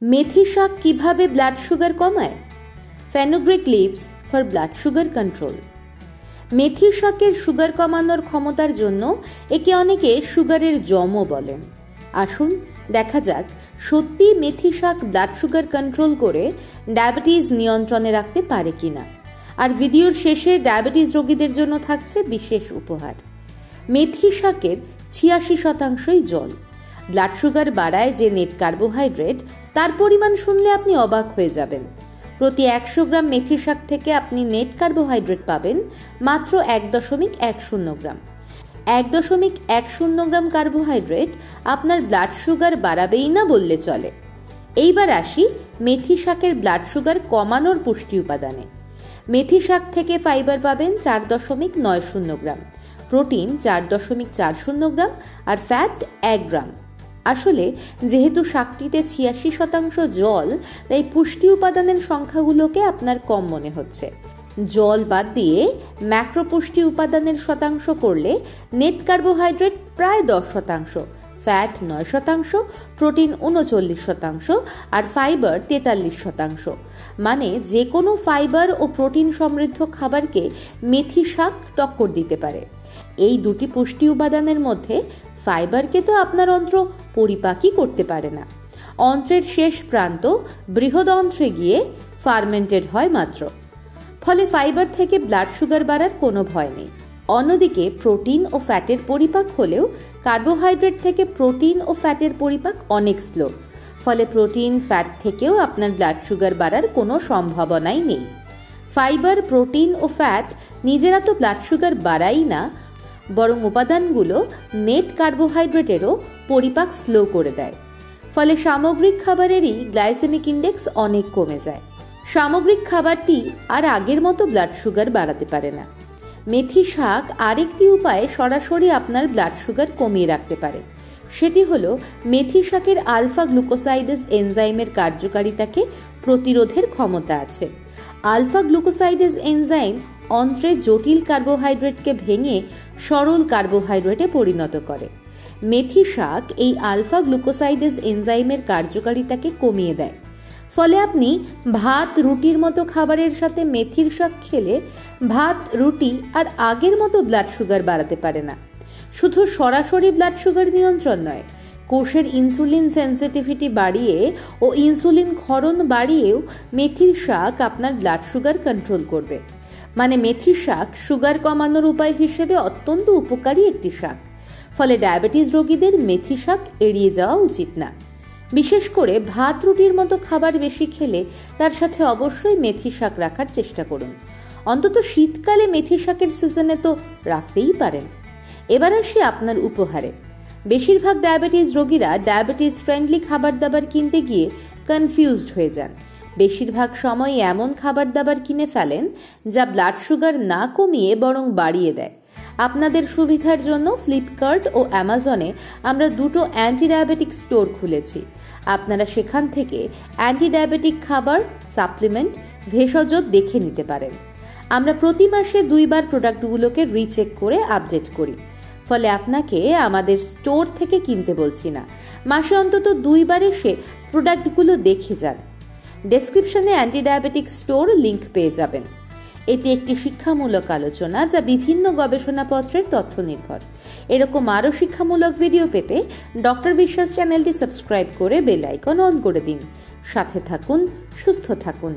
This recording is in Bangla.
মেথি শাক কিভাবে ব্লাড সুগার কমায়? Fenugreek leaves for blood sugar control. মেথি শাকের সুগার কমানোর ক্ষমতার জন্য একে অনেকে সুগারের জমও বলেন। আসুন দেখা যাক সত্যি মেথি শাক ব্লাড সুগার কন্ট্রোল করে ডায়াবেটিস নিয়ন্ত্রণে রাখতে পারে কিনা। আর ভিডিওর শেষে ডায়াবেটিস রোগীদের জন্য থাকছে বিশেষ উপহার। মেথি শাকের ৮৬% জল। ব্লাড সুগার বাড়ায় যে নেট কার্বোহাইড্রেট, তার পরিমাণ শুনলে আপনি অবাক হয়ে যাবেন। প্রতি ১০০ গ্রাম মেথি শাক থেকে আপনি নেট কার্বোহাইড্রেট পাবেন মাত্র ১.১০ গ্রাম। ১.১০ গ্রাম কার্বোহাইড্রেট আপনার ব্লাড সুগার বাড়াবেই না বললে চলে। এইবার আসি মেথি শাকের ব্লাড সুগার কমানোর পুষ্টি উপাদানে। মেথি শাক থেকে ফাইবার পাবেন ৪.৯০ গ্রাম, প্রোটিন ৪.৪০ গ্রাম আর ফ্যাট ১ গ্রাম। আসলে যেহেতু শাকটিতে ৮৬% জল, তাই পুষ্টি উপাদানের সংখ্যাগুলোকে আপনার কম মনে হচ্ছে। জল বাদ দিয়ে ম্যাক্রো পুষ্টি উপাদানের শতাংশ করলে নেট কার্বোহাইড্রেট প্রায় ১০%, ফ্যাট ৯%, প্রোটিন ৩৯% আর ফাইবার ৪৩%। মানে যে কোনো ফাইবার ও প্রোটিন সমৃদ্ধ খাবারকে মেথি শাক টক্কর দিতে পারে। এই দুটি পুষ্টি উপাদানের মধ্যে ফাইবারকে তো আপনার অন্ত্র পরিপাকই করতে পারে না। অন্ত্রের শেষ প্রান্ত বৃহদন্ত্রে গিয়ে ফার্মেন্টেড হয় মাত্র। ফলে ফাইবার থেকে ব্লাড সুগার বাড়ার কোনো ভয় নেই। অন্যদিকে প্রোটিন ও ফ্যাটের পরিপাক হলেও কার্বোহাইড্রেট থেকে প্রোটিন ও ফ্যাটের পরিপাক অনেক স্লো। ফলে প্রোটিন ফ্যাট থেকেও আপনার ব্লাড সুগার বাড়ার কোনো সম্ভাবনাই নেই। ফাইবার, প্রোটিন ও ফ্যাট নিজেরা তো ব্লাড সুগার বাড়াই না, বরং উপাদানগুলো নেট কার্বোহাইড্রেটেরও পরিপাক স্লো করে দেয়। ফলে সামগ্রিক খাবারেরই গ্লাইসেমিক ইন্ডেক্স অনেক কমে যায়। সামগ্রিক খাবারটি আর আগের মতো ব্লাড সুগার বাড়াতে পারে না। মেথি শাক আরেকটি উপায়ে সরাসরি আপনার ব্লাড সুগার কমিয়ে রাখতে পারে। সেটি হলো মেথি শাকের আলফা গ্লুকোসাইডেজ এনজাইমের কার্যকারিতাকে প্রতিরোধের ক্ষমতা আছে। আলফা গ্লুকোসাইডেজ এনজাইম অন্ত্রে জটিল কার্বোহাইড্রেটকে ভেঙে সরল কার্বোহাইড্রেটে পরিণত করে। মেথি শাক এই আলফা গ্লুকোসাইডেজ এনজাইমের কার্যকারিতাকে কমিয়ে দেয়। ফলে আপনি ভাত রুটির মতো খাবারের সাথে মেথির শাক খেলে ভাত রুটি আর আগের মতো ব্লাড সুগার বাড়াতে পারে না। শুধু সরাসরি ব্লাড সুগার নিয়ন্ত্রণ নয়, কোষের ইনসুলিন সেন্সিটিভিটি বাড়িয়ে ও ইনসুলিন ক্ষরণ বাড়িয়েও মেথির শাক আপনার ব্লাড সুগার কন্ট্রোল করবে। মানে মেথি শাক সুগার কমানোর উপায় হিসেবে অত্যন্ত উপকারী একটি শাক। ফলে ডায়াবেটিস রোগীদের মেথি শাক এড়িয়ে যাওয়া উচিত না। বিশেষ করে ভাত রুটির মতো খাবার বেশি খেলে তার সাথে অবশ্যই মেথি শাক রাখার চেষ্টা করুন। অন্তত শীতকালে মেথি শাকের সিজনে তো রাখতেই পারেন। এবার আসি আপনার উপহারে। বেশিরভাগ ডায়াবেটিস রোগীরা ডায়াবেটিস ফ্রেন্ডলি খাবার দাবার কিনতে গিয়ে কনফিউজড হয়ে যান। বেশিরভাগ সময় এমন খাবার দাবার কিনে ফেলেন যা ব্লাড সুগার না কমিয়ে বরং বাড়িয়ে দেয়। আপনাদের সুবিধার জন্য ফ্লিপকার্ট ও অ্যামাজনে আমরা দুটো অ্যান্টি ডায়াবেটিক স্টোর খুলেছি। আপনারা সেখান থেকে অ্যান্টি ডায়াবেটিক খাবার, সাপ্লিমেন্ট, ভেষজ দেখে নিতে পারেন। আমরা প্রতি মাসে ২ বার প্রোডাক্টগুলোকে রিচেক করে আপডেট করি। ফলে আপনাকে আমাদের স্টোর থেকে কিনতে বলছি না, মাসে অন্তত ২ বার এসে প্রোডাক্টগুলো দেখে যান। ডেসক্রিপশনে অ্যান্টি ডায়াবেটিক স্টোর লিংক পেয়ে যাবেন। এটি একটি শিক্ষামূলক আলোচনা যা বিভিন্ন গবেষণাপত্রের তথ্য নির্ভর। এরকম আরও শিক্ষামূলক ভিডিও পেতে ডক্টর বিশ্বাস চ্যানেলটি সাবস্ক্রাইব করে বেল আইকন অন করে দিন। সাথে থাকুন, সুস্থ থাকুন।